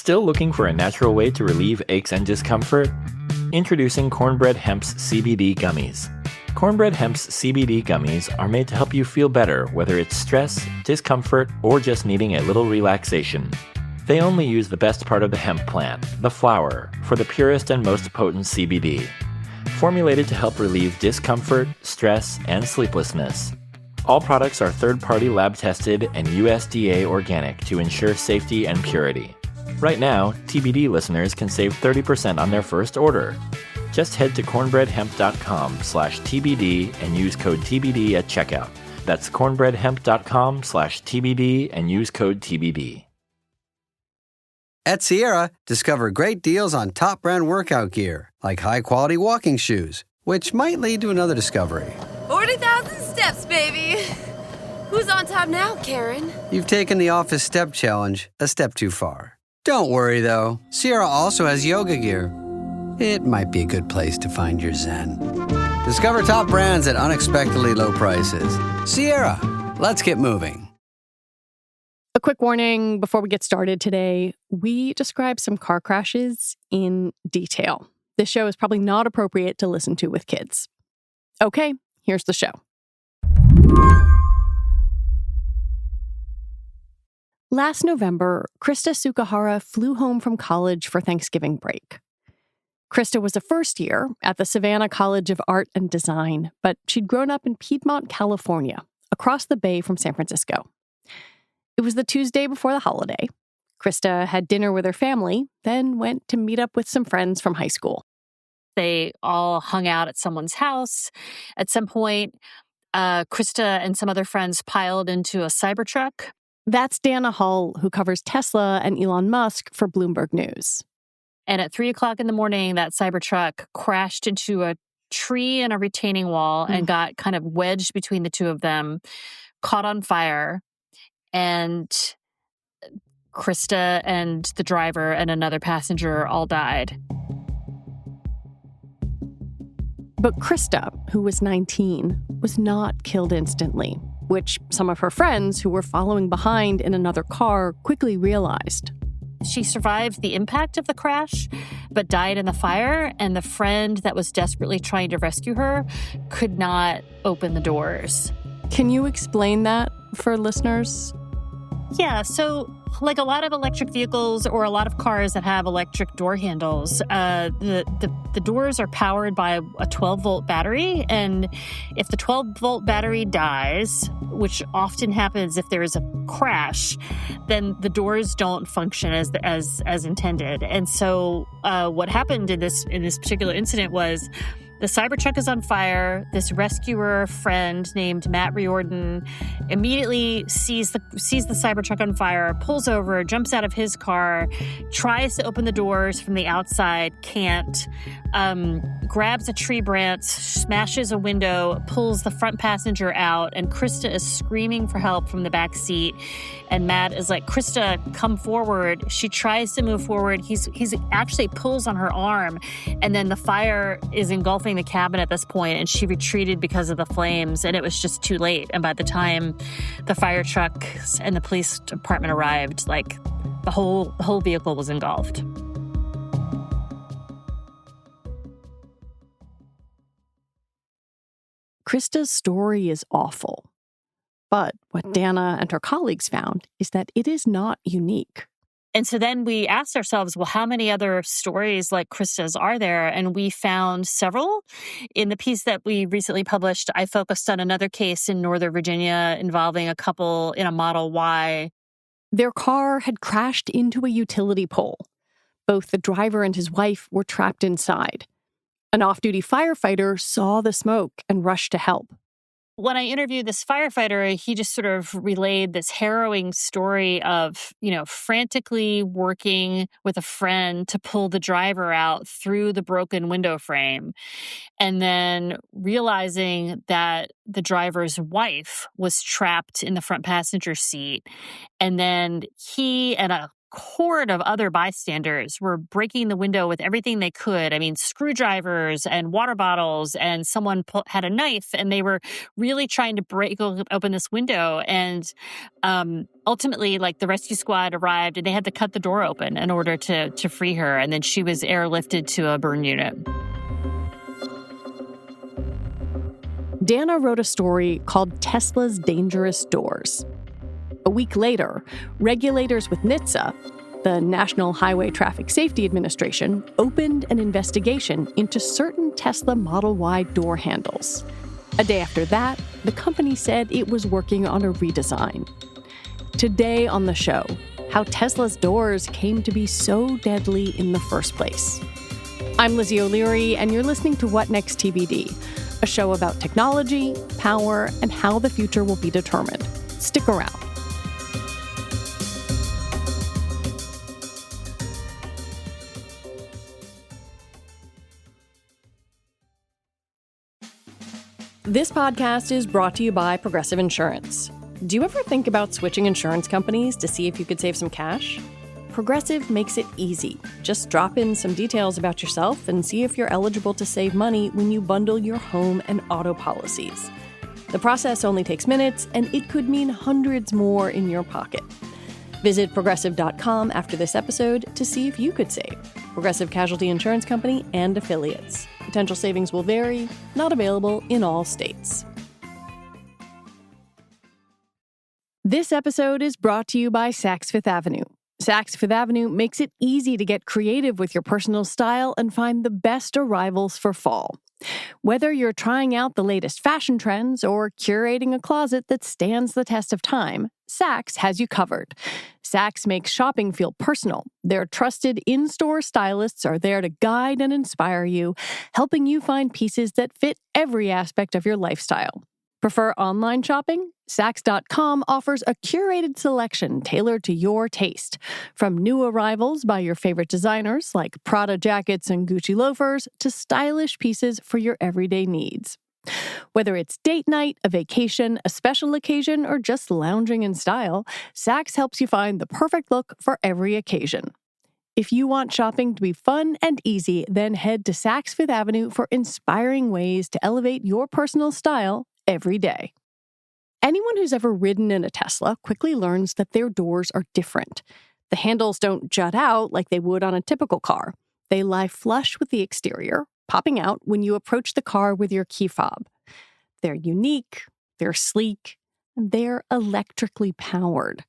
Still looking for a natural way to relieve aches and discomfort? Introducing Cornbread Hemp's CBD Gummies. Cornbread Hemp's CBD Gummies are made to help you feel better, whether it's stress, discomfort, or just needing a little relaxation. They only use the best part of the hemp plant, the flower, for the purest and most potent CBD. Formulated to help relieve discomfort, stress, and sleeplessness. All products are third-party lab-tested and USDA organic to ensure safety and purity. Right now, TBD listeners can save 30% on their first order. Just head to cornbreadhemp.com/TBD and use code TBD at checkout. That's cornbreadhemp.com/TBD and use code TBD. At Sierra, discover great deals on top brand workout gear, like high-quality walking shoes, which might lead to another discovery. 40,000 steps, baby! Who's on top now, Karen? You've taken the office step challenge a step too far. Don't worry, though. Sierra also has yoga gear. It might be a good place to find your zen. Discover top brands at unexpectedly low prices. Sierra, let's get moving. A quick warning before we get started today. We describe some car crashes in detail. This show is probably not appropriate to listen to with kids. Okay, here's the show. Last November, Krista Sukahara flew home from college for Thanksgiving break. Krista was a first year at the Savannah College of Art and Design, but she'd grown up in Piedmont, California, across the bay from San Francisco. It was the Tuesday before the holiday. Krista had dinner with her family, then went to meet up with some friends from high school. They all hung out at someone's house. At some point, Krista and some other friends piled into a Cybertruck. That's Dana Hull, who covers Tesla and Elon Musk for Bloomberg News. And at 3 o'clock in the morning, that Cybertruck crashed into a tree and a retaining wall and got kind of wedged between the two of them, caught on fire. And Krista and the driver and another passenger all died. But Krista, who was 19, was not killed instantly, which some of her friends who were following behind in another car quickly realized. She survived the impact of the crash, but died in the fire, and the friend that was desperately trying to rescue her could not open the doors. Can you explain that for listeners? Yeah, so like a lot of electric vehicles or a lot of cars that have electric door handles, the doors are powered by a 12-volt battery. And if the 12-volt battery dies, which often happens if there is a crash, then the doors don't function as intended. And so what happened in this particular incident was the Cybertruck is on fire. This rescuer friend named Matt Riordan immediately sees the Cybertruck on fire, pulls over, jumps out of his car, tries to open the doors from the outside, can't, grabs a tree branch, smashes a window, pulls the front passenger out, and Krista is screaming for help from the back seat. And Matt is like, Krista, come forward. She tries to move forward. He's actually pulls on her arm, and then the fire is engulfing the cabin at this point, and she retreated because of the flames, and it was just too late. And by the time the fire trucks and the police department arrived, like the whole vehicle was engulfed. Krista's story is awful. But what Dana and her colleagues found is that it is not unique. And so then we asked ourselves, well, how many other stories like Krista's are there? And we found several. In the piece that we recently published, I focused on another case in Northern Virginia involving a couple in a Model Y. Their car had crashed into a utility pole. Both the driver and his wife were trapped inside. An off-duty firefighter saw the smoke and rushed to help. When I interviewed this firefighter, he just sort of relayed this harrowing story of, frantically working with a friend to pull the driver out through the broken window frame, and then realizing that the driver's wife was trapped in the front passenger seat. And then he and a horde of other bystanders were breaking the window with everything they could. I mean, screwdrivers and water bottles, and someone had a knife, and they were really trying to break open this window. And ultimately, like, the rescue squad arrived, and they had to cut the door open in order to free her. And then she was airlifted to a burn unit. Dana wrote a story called Tesla's Dangerous Doors. A week later, regulators with NHTSA, the National Highway Traffic Safety Administration, opened an investigation into certain Tesla Model Y door handles. A day after that, the company said it was working on a redesign. Today on the show, how Tesla's doors came to be so deadly in the first place. I'm Lizzie O'Leary, and you're listening to What Next TBD, a show about technology, power, and how the future will be determined. Stick around. This podcast is brought to you by Progressive Insurance. Do you ever think about switching insurance companies to see if you could save some cash? Progressive makes it easy. Just drop in some details about yourself and see if you're eligible to save money when you bundle your home and auto policies. The process only takes minutes, and it could mean hundreds more in your pocket. Visit Progressive.com after this episode to see if you could save. Progressive Casualty Insurance Company and Affiliates. Potential savings will vary, not available in all states. This episode is brought to you by Saks Fifth Avenue. Saks Fifth Avenue makes it easy to get creative with your personal style and find the best arrivals for fall. Whether you're trying out the latest fashion trends or curating a closet that stands the test of time, Saks has you covered. Saks makes shopping feel personal. Their trusted in-store stylists are there to guide and inspire you, helping you find pieces that fit every aspect of your lifestyle. Prefer online shopping? Saks.com offers a curated selection tailored to your taste. From new arrivals by your favorite designers like Prada jackets and Gucci loafers to stylish pieces for your everyday needs. Whether it's date night, a vacation, a special occasion, or just lounging in style, Saks helps you find the perfect look for every occasion. If you want shopping to be fun and easy, then head to Saks Fifth Avenue for inspiring ways to elevate your personal style every day. Anyone who's ever ridden in a Tesla quickly learns that their doors are different. The handles don't jut out like they would on a typical car. They lie flush with the exterior, popping out when you approach the car with your key fob. They're unique, they're sleek, and they're electrically powered.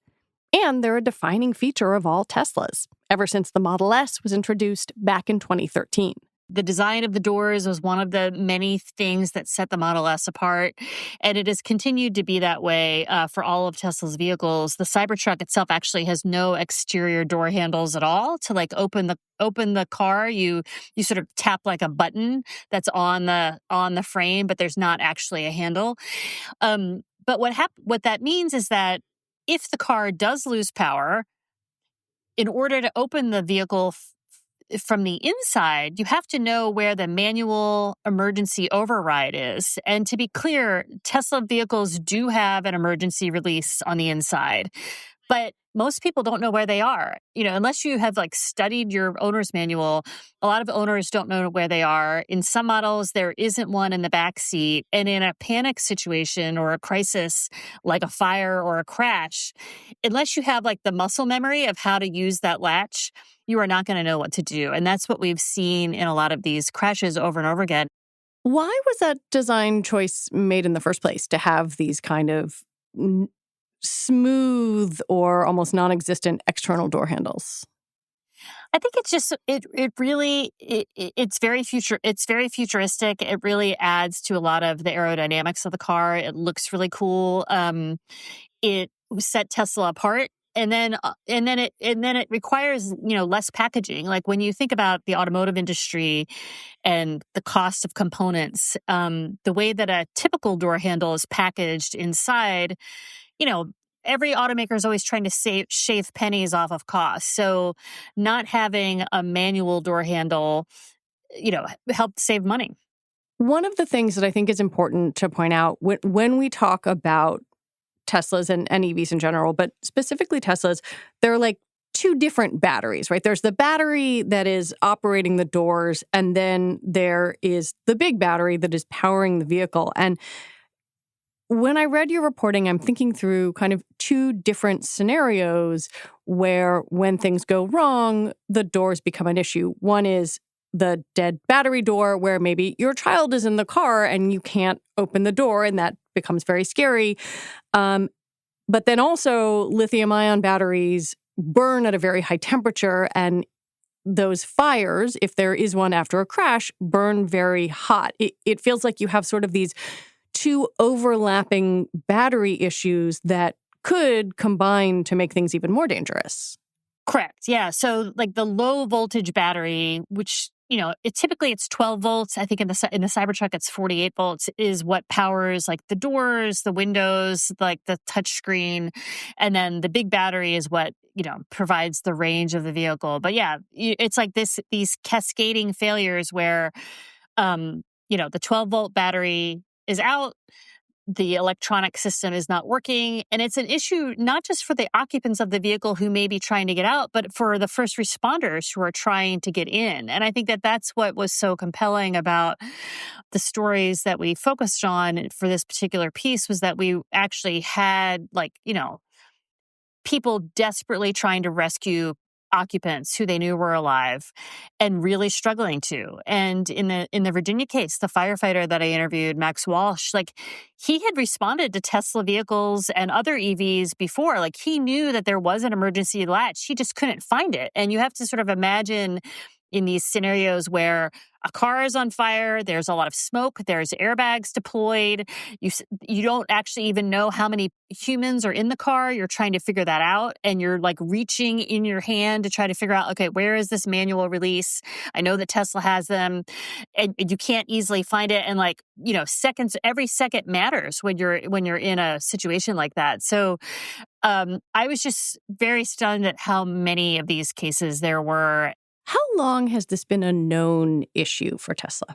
And they're a defining feature of all Teslas, ever since the Model S was introduced back in 2013. The design of the doors was one of the many things that set the Model S apart, and it has continued to be that way for all of Tesla's vehicles. The Cybertruck itself actually has no exterior door handles at all. To like open the car, you sort of tap like a button that's on the frame, but there's not actually a handle. But what that means is that if the car does lose power, in order to open the vehicle from the inside, you have to know where the manual emergency override is. And to be clear, Tesla vehicles do have an emergency release on the inside, but most people don't know where they are. You know, unless you have like studied your owner's manual, a lot of owners don't know where they are. In some models, there isn't one in the back seat. And in a panic situation or a crisis, like a fire or a crash, unless you have like the muscle memory of how to use that latch, you are not going to know what to do. And that's what we've seen in a lot of these crashes over and over again. Why was that design choice made in the first place, to have these kind of smooth or almost non-existent external door handles? I think it's just it's very futuristic. It really adds to a lot of the aerodynamics of the car. It looks really cool. It set Tesla apart. And then it requires, less packaging. Like when you think about the automotive industry and the cost of components, the way that a typical door handle is packaged inside, every automaker is always trying to shave pennies off of cost. So not having a manual door handle, helped save money. One of the things that I think is important to point out when we talk about Teslas and EVs in general, but specifically Teslas, there are like two different batteries, right? There's the battery that is operating the doors, and then there is the big battery that is powering the vehicle. And when I read your reporting, I'm thinking through kind of two different scenarios where when things go wrong, the doors become an issue. One is the dead battery door, where maybe your child is in the car and you can't open the door, and that becomes very scary. But then also lithium-ion batteries burn at a very high temperature, and those fires, if there is one after a crash, burn very hot. It feels like you have sort of these two overlapping battery issues that could combine to make things even more dangerous. Correct. Yeah. So like the low voltage battery, which, it's 12 volts. I think in the Cybertruck, it's 48 volts, is what powers like the doors, the windows, like the touch screen. And then the big battery is what, provides the range of the vehicle. But yeah, it's like these cascading failures where, the 12 volt battery is out. The electronic system is not working. And it's an issue not just for the occupants of the vehicle who may be trying to get out, but for the first responders who are trying to get in. And I think that that's what was so compelling about the stories that we focused on for this particular piece, was that we actually had people desperately trying to rescue occupants who they knew were alive and really struggling to. And in the Virginia case, the firefighter that I interviewed, Max Walsh, he had responded to Tesla vehicles and other EVs before. He knew that there was an emergency latch. He just couldn't find it. And you have to sort of imagine in these scenarios where a car is on fire, there's a lot of smoke, there's airbags deployed, you don't actually even know how many humans are in the car, you're trying to figure that out, and you're reaching in your hand to try to figure out, okay, where is this manual release? I know that Tesla has them, and you can't easily find it, and seconds, every second matters when you're in a situation like that. So I was just very stunned at how many of these cases there were. How long has this been a known issue for Tesla?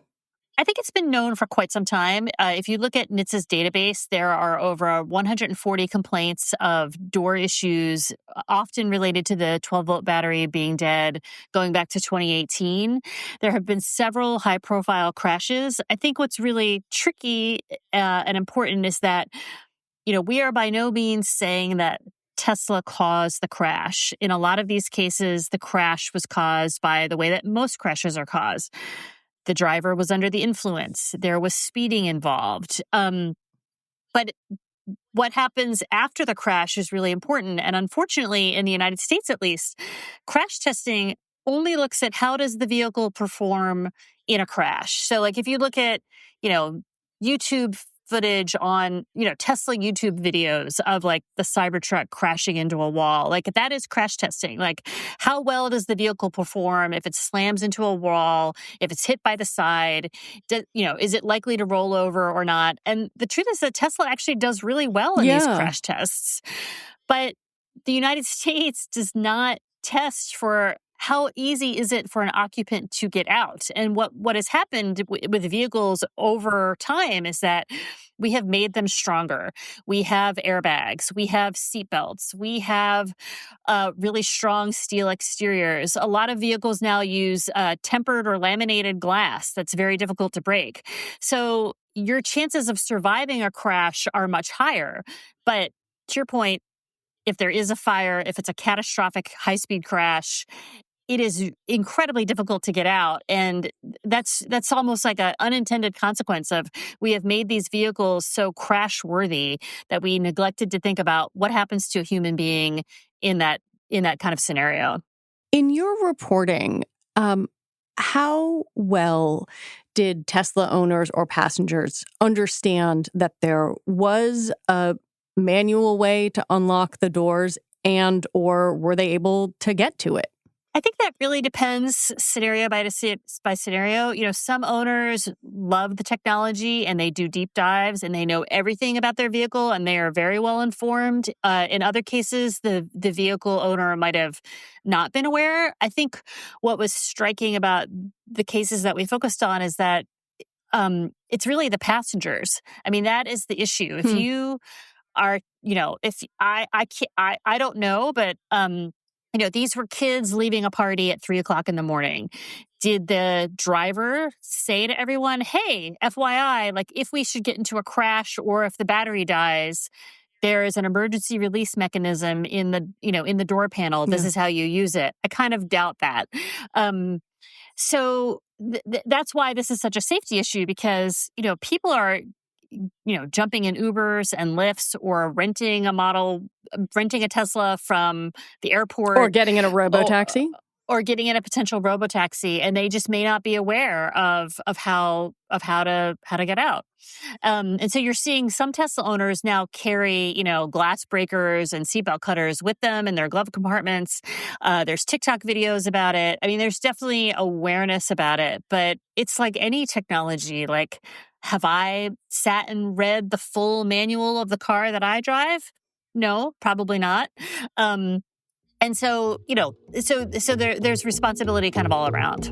I think it's been known for quite some time. If you look at NHTSA's database, there are over 140 complaints of door issues, often related to the 12-volt battery being dead, going back to 2018. There have been several high-profile crashes. I think what's really tricky and important is that, we are by no means saying that Tesla caused the crash. In a lot of these cases, the crash was caused by the way that most crashes are caused. The driver was under the influence. There was speeding involved. But what happens after the crash is really important. And unfortunately, in the United States at least, crash testing only looks at how does the vehicle perform in a crash. So if you look at, YouTube footage on, Tesla YouTube videos of the Cybertruck crashing into a wall. That is crash testing. How well does the vehicle perform if it slams into a wall, if it's hit by the side, is it likely to roll over or not? And the truth is that Tesla actually does really well in these crash tests. But the United States does not test for how easy is it for an occupant to get out. And what has happened with vehicles over time is that we have made them stronger. We have airbags. We have seatbelts. We have really strong steel exteriors. A lot of vehicles now use tempered or laminated glass that's very difficult to break. So your chances of surviving a crash are much higher. But to your point, if there is a fire, if it's a catastrophic high-speed crash, it is incredibly difficult to get out. And that's almost like an unintended consequence of we have made these vehicles so crash worthy that we neglected to think about what happens to a human being in that kind of scenario. In your reporting, how well did Tesla owners or passengers understand that there was a manual way to unlock the doors, and or were they able to get to it? I think that really depends scenario by scenario. Some owners love the technology and they do deep dives and they know everything about their vehicle and they are very well informed. In other cases, the vehicle owner might have not been aware. I think what was striking about the cases that we focused on is that it's really the passengers. I mean, that is the issue. If you are, if I don't know, but these were kids leaving a party at 3:00 in the morning. Did the driver say to everyone, hey, FYI, like if we should get into a crash or if the battery dies, there is an emergency release mechanism in the door panel. This is how you use it. I kind of doubt that. So that's why this is such a safety issue, because, people are, jumping in Ubers and Lyfts or renting a Tesla from the airport. Or getting in a robo-taxi. Or getting in a potential robo-taxi, and they just may not be aware of how to get out. And so you're seeing some Tesla owners now carry, glass breakers and seatbelt cutters with them in their glove compartments. There's TikTok videos about it. I mean, there's definitely awareness about it, but it's like any technology. Like, have I sat and read the full manual of the car that I drive? No, probably not. And so, there's responsibility kind of all around.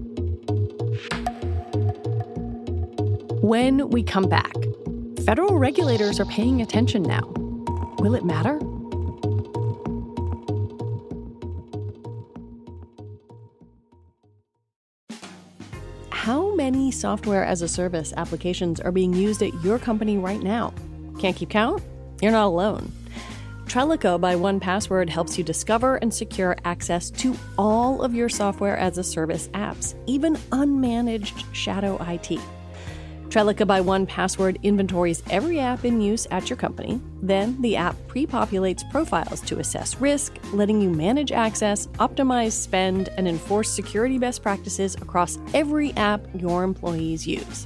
When we come back, federal regulators are paying attention now. Will it matter? How many software as a service applications are being used at your company right now? Can't keep count? You're not alone. Trellico by 1Password helps you discover and secure access to all of your software as a service apps, even unmanaged shadow IT. Trellico by 1Password inventories every app in use at your company. Then the app pre-populates profiles to assess risk, letting you manage access, optimize spend, and enforce security best practices across every app your employees use.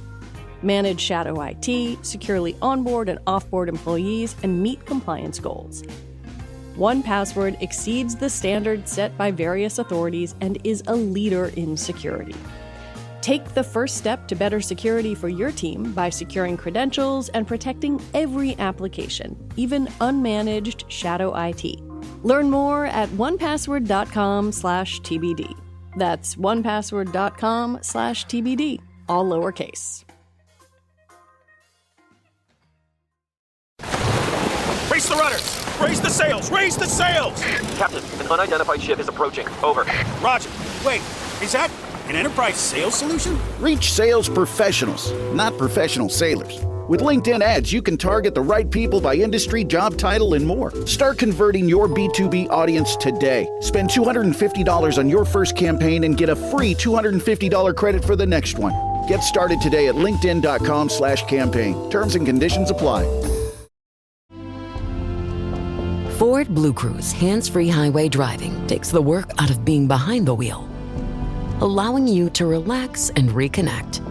Manage shadow IT, securely onboard and offboard employees, and meet compliance goals. 1Password exceeds the standards set by various authorities and is a leader in security. Take the first step to better security for your team by securing credentials and protecting every application, even unmanaged shadow IT. Learn more at onepassword.com/TBD. That's onepassword.com/TBD, all lowercase. Raise the rudders! Raise the sails! Raise the sails! Captain, an unidentified ship is approaching. Over. Roger. Wait, is that an enterprise sales solution? Reach sales professionals, not professional sailors. With LinkedIn ads, you can target the right people by industry, job title, and more. Start converting your B2B audience today. Spend $250 on your first campaign and get a free $250 credit for the next one. Get started today at linkedin.com/campaign. Terms and conditions apply. Ford Blue Cruise hands-free highway driving takes the work out of being behind the wheel, allowing you to relax and reconnect,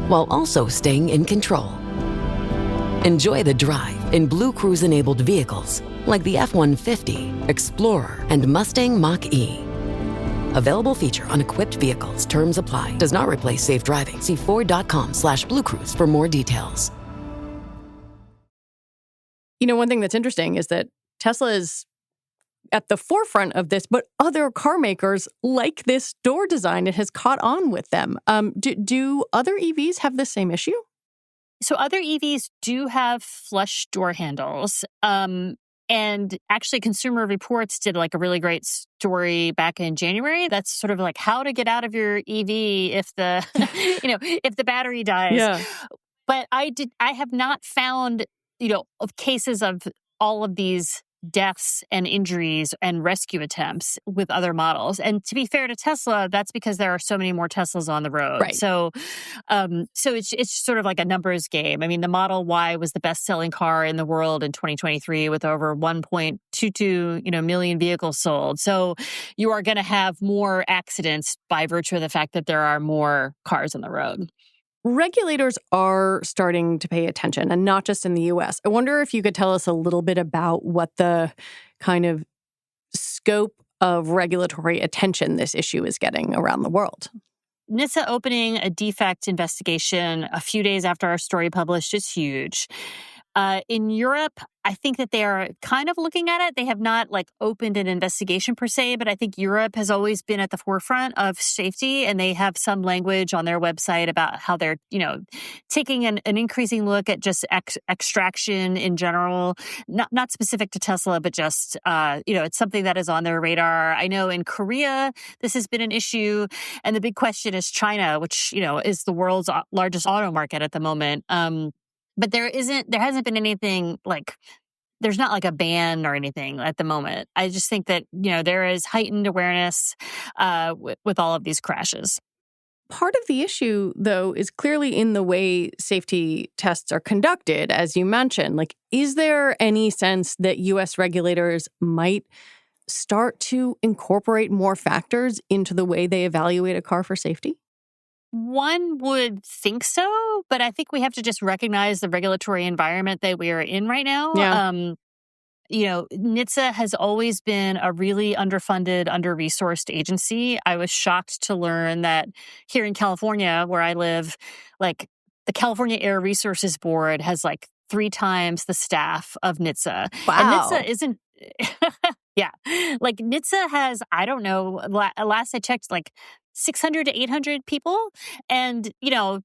while also staying in control. Enjoy the drive in Blue Cruise-enabled vehicles like the F-150, Explorer, and Mustang Mach-E. Available feature on equipped vehicles. Terms apply. Does not replace safe driving. See Ford.com/Blue Cruise for more details. One thing that's interesting is that Tesla is at the forefront of this, but other car makers like this door design. It has caught on with them. Do other EVs have the same issue? So other EVs do have flush door handles. And actually, Consumer Reports did like a really great story back in January. That's sort of like how to get out of your EV if the, if the battery dies. Yeah. But I have not found, of cases of all of these deaths and injuries and rescue attempts with other models. And to be fair to Tesla, that's because there are so many more Teslas on the road. Right. So it's sort of like a numbers game. I mean, the Model Y was the best-selling car in the world in 2023 with over 1.22 million vehicles sold. So you are going to have more accidents by virtue of the fact that there are more cars on the road. Regulators are starting to pay attention, and not just in the U.S. I wonder if you could tell us a little bit about what the kind of scope of regulatory attention this issue is getting around the world. NHTSA opening a defect investigation a few days after our story published is huge. In Europe, I think that they are kind of looking at it. They have not opened an investigation per se, but I think Europe has always been at the forefront of safety, and they have some language on their website about how they're, taking an increasing look at just extraction in general, not specific to Tesla, but just, it's something that is on their radar. I know in Korea, this has been an issue, and the big question is China, which, is the world's largest auto market at the moment. But there hasn't been anything there's not a ban or anything at the moment. I just think that, there is heightened awareness with all of these crashes. Part of the issue, though, is clearly in the way safety tests are conducted, as you mentioned. Is there any sense that U.S. regulators might start to incorporate more factors into the way they evaluate a car for safety? One would think so, but I think we have to just recognize the regulatory environment that we are in right now. Yeah. NHTSA has always been a really underfunded, under-resourced agency. I was shocked to learn that here in California, where I live, the California Air Resources Board has 3 times the staff of NHTSA. Wow. And NHTSA isn't... Yeah. NHTSA has, I don't know, last I checked, 600 to 800 people. And,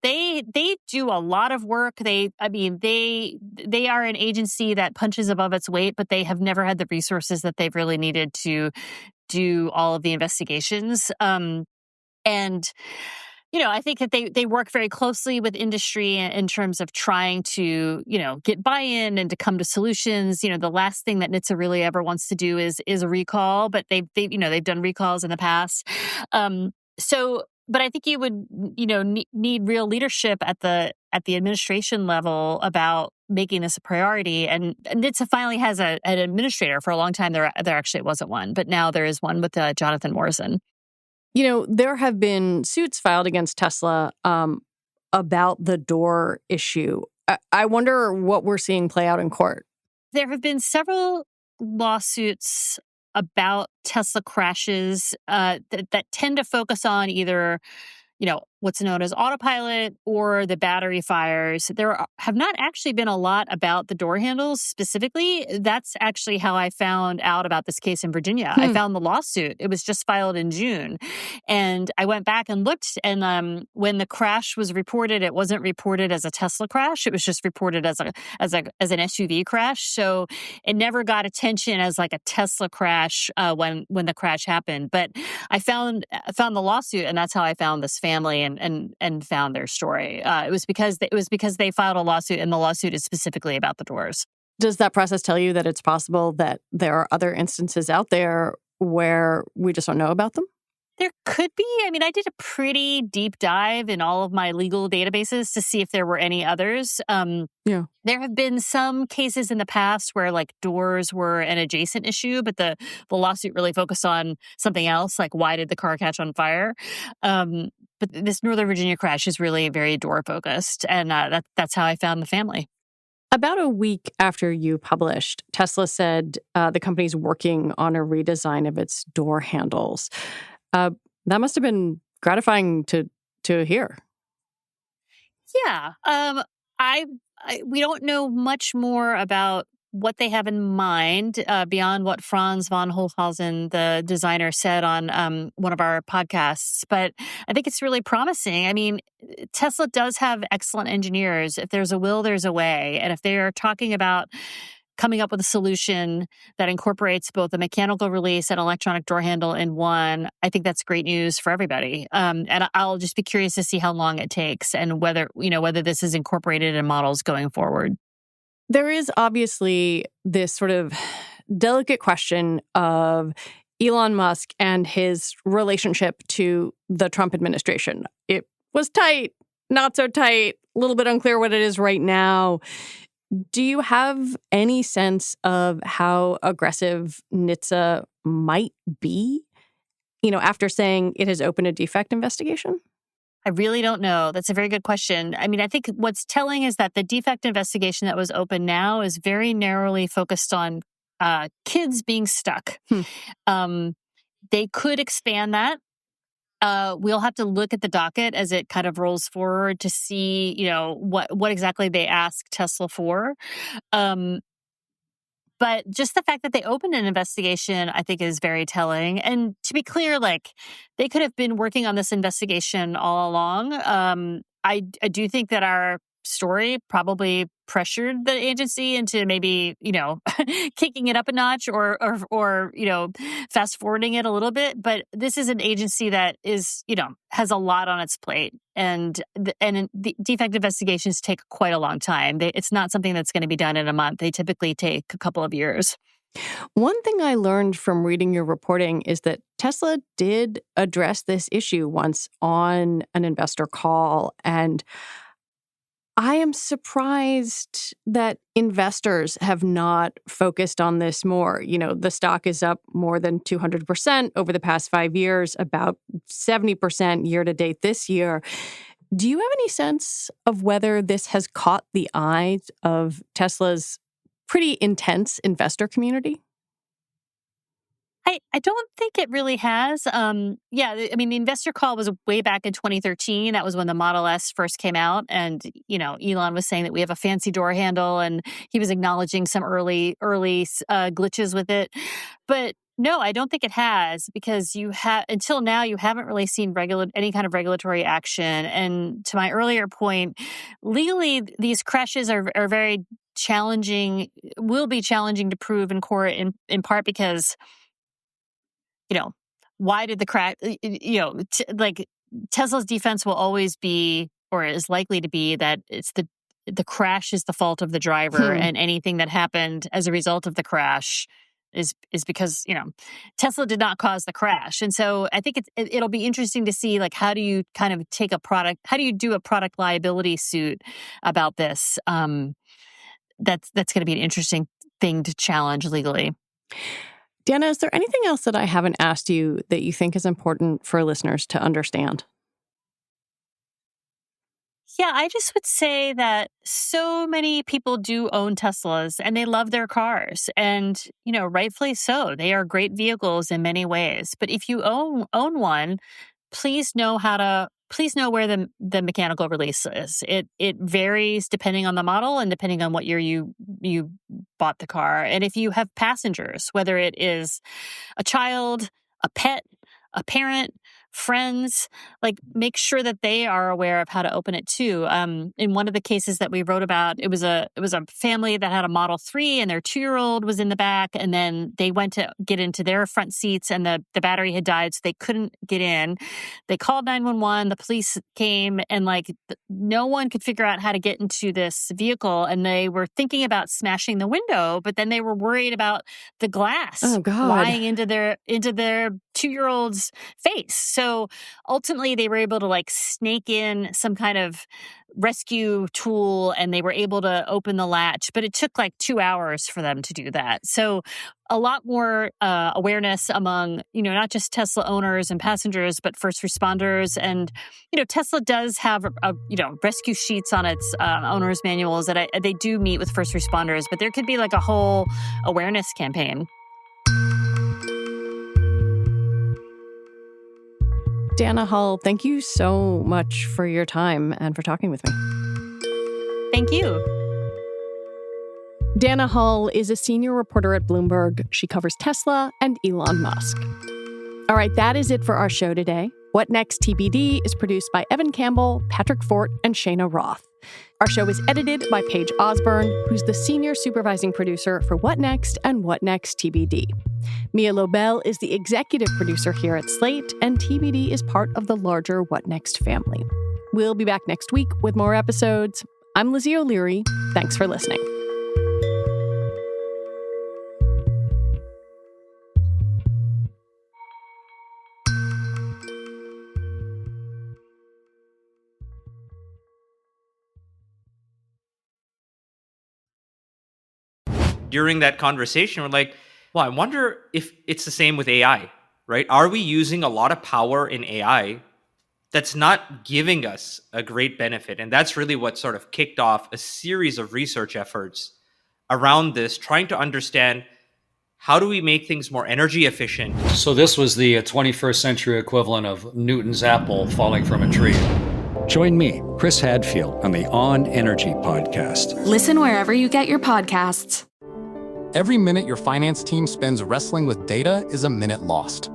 they do a lot of work. They are an agency that punches above its weight, but they have never had the resources that they've really needed to do all of the investigations. I think that they work very closely with industry in terms of trying to, get buy-in and to come to solutions. The last thing that NHTSA really ever wants to do is a recall, but they've done recalls in the past. But I think you would, need real leadership at the administration level about making this a priority. And NHTSA finally has an administrator. For a long time, there actually wasn't one, but now there is one with Jonathan Morrison. There have been suits filed against Tesla about the door issue. I wonder what we're seeing play out in court. There have been several lawsuits about Tesla crashes that tend to focus on either, what's known as autopilot or the battery fires. There have not actually been a lot about the door handles specifically. That's actually how I found out about this case in Virginia. I found the lawsuit. It was just filed in June. And I went back and looked, and when the crash was reported, it wasn't reported as a Tesla crash. It was just reported as an SUV crash. So it never got attention as a Tesla crash when the crash happened. But I found the lawsuit, and that's how I found this family and found their story. It was because they filed a lawsuit, and the lawsuit is specifically about the doors. Does that process tell you that it's possible that there are other instances out there where we just don't know about them? There could be. I did a pretty deep dive in all of my legal databases to see if there were any others. Yeah. There have been some cases in the past where doors were an adjacent issue, but the lawsuit really focused on something else, why did the car catch on fire? But this Northern Virginia crash is really very door focused, and that's how I found the family. About a week after you published, Tesla said the company's working on a redesign of its door handles. That must have been gratifying to hear. Yeah. We don't know much more about what they have in mind beyond what Franz von Holzhausen, the designer, said on one of our podcasts. But I think it's really promising. Tesla does have excellent engineers. If there's a will, there's a way. And if they are talking about coming up with a solution that incorporates both a mechanical release and electronic door handle in one, I think that's great news for everybody. And I'll just be curious to see how long it takes and whether this is incorporated in models going forward. There is obviously this sort of delicate question of Elon Musk and his relationship to the Trump administration. It was tight, not so tight, a little bit unclear what it is right now. Do you have any sense of how aggressive NHTSA might be, after saying it has opened a defect investigation? I really don't know. That's a very good question. I think what's telling is that the defect investigation that was open now is very narrowly focused on kids being stuck. They could expand that. We'll have to look at the docket as it kind of rolls forward to see, what exactly they ask Tesla for. Um, but just the fact that they opened an investigation, I think, is very telling. And to be clear, like, they could have been working on this investigation all along. I do think that our story probably pressured the agency into maybe, kicking it up a notch or fast forwarding it a little bit. But this is an agency that is, has a lot on its plate. And the defect investigations take quite a long time. It's not something that's going to be done in a month. They typically take a couple of years. One thing I learned from reading your reporting is that Tesla did address this issue once on an investor call. And I am surprised that investors have not focused on this more. The stock is up more than 200% over the past 5 years, about 70% year to date this year. Do you have any sense of whether this has caught the eye of Tesla's pretty intense investor community? I don't think it really has. The investor call was way back in 2013. That was when the Model S first came out. And, Elon was saying that we have a fancy door handle, and he was acknowledging some early glitches with it. But no, I don't think it has, because until now, you haven't really seen any kind of regulatory action. And to my earlier point, legally, these crashes are very challenging, will be challenging to prove in court, in part because, why did the crash, Tesla's defense will always be, or is likely to be, that it's the crash is the fault of the driver, and anything that happened as a result of the crash is because, Tesla did not cause the crash. And so I think it'll be interesting to see, like, how do you kind of how do you do a product liability suit about this? That's going to be an interesting thing to challenge legally. Dana, is there anything else that I haven't asked you that you think is important for listeners to understand? Yeah, I just would say that so many people do own Teslas, and they love their cars, and, rightfully so. They are great vehicles in many ways. But if you own one, please know where the mechanical release is. It varies depending on the model and depending on what year you bought the car. And if you have passengers, whether it is a child, a pet, a parent, friends, make sure that they are aware of how to open it too. In one of the cases that we wrote about, it was a family that had a Model 3, and their 2-year-old was in the back, and then they went to get into their front seats, and the battery had died, so they couldn't get in. They called 911, the police came, and no one could figure out how to get into this vehicle, and they were thinking about smashing the window, but then they were worried about the glass flying into their 2-year-old's face. So ultimately, they were able to snake in some kind of rescue tool, and they were able to open the latch. But it took 2 hours for them to do that. So a lot more awareness among, not just Tesla owners and passengers, but first responders. And, Tesla does have, rescue sheets on its owner's manuals that they do meet with first responders. But there could be a whole awareness campaign. Dana Hull, thank you so much for your time and for talking with me. Thank you. Dana Hull is a senior reporter at Bloomberg. She covers Tesla and Elon Musk. All right, that is it for our show today. What Next TBD is produced by Evan Campbell, Patrick Fort, and Shayna Roth. Our show is edited by Paige Osborne, who's the senior supervising producer for What Next and What Next TBD. Mia Lobel is the executive producer here at Slate, and TBD is part of the larger What Next family. We'll be back next week with more episodes. I'm Lizzie O'Leary. Thanks for listening. During that conversation, we're like, well, I wonder if it's the same with AI, right? Are we using a lot of power in AI that's not giving us a great benefit? And that's really what sort of kicked off a series of research efforts around this, trying to understand how do we make things more energy efficient? So this was the 21st century equivalent of Newton's apple falling from a tree. Join me, Chris Hadfield, on the On Energy podcast. Listen wherever you get your podcasts. Every minute your finance team spends wrestling with data is a minute lost.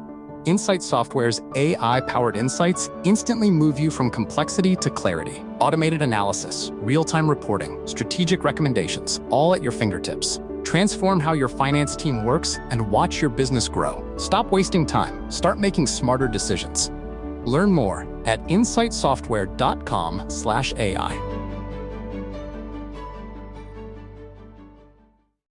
Insight Software's AI-powered insights instantly move you from complexity to clarity. Automated analysis, real-time reporting, strategic recommendations, all at your fingertips. Transform how your finance team works and watch your business grow. Stop wasting time. Start making smarter decisions. Learn more at insightsoftware.com/AI.